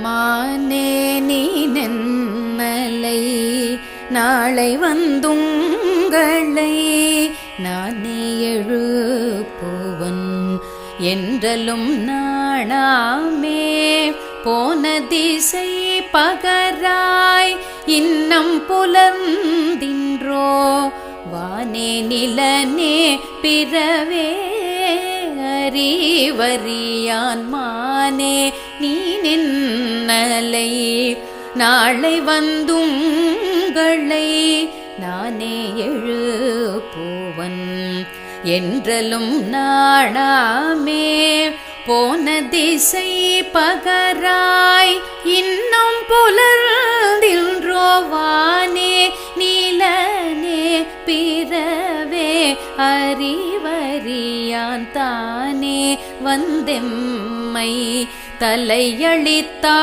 மானே நீ நென்னலை நாளை வந்துங்களை நானே எழுப்புவன் என்றலும் நாணாமே போன திசை பகராய் இன்னம் புலர்ந்தின்றோ வானே நிலனே பிறவே அறிவறியான் மானே நீ நின்னலை நாளை வந்துங்களை நானே எழுப்புவன் என்றலும் நாணாமே போன திசை பகராய் இன்னும் புலர்ந்தின்றோ வானே நீலனே பிறவே அறிவறியான் தானே வந்தெம்மை தலையளித்தாள்.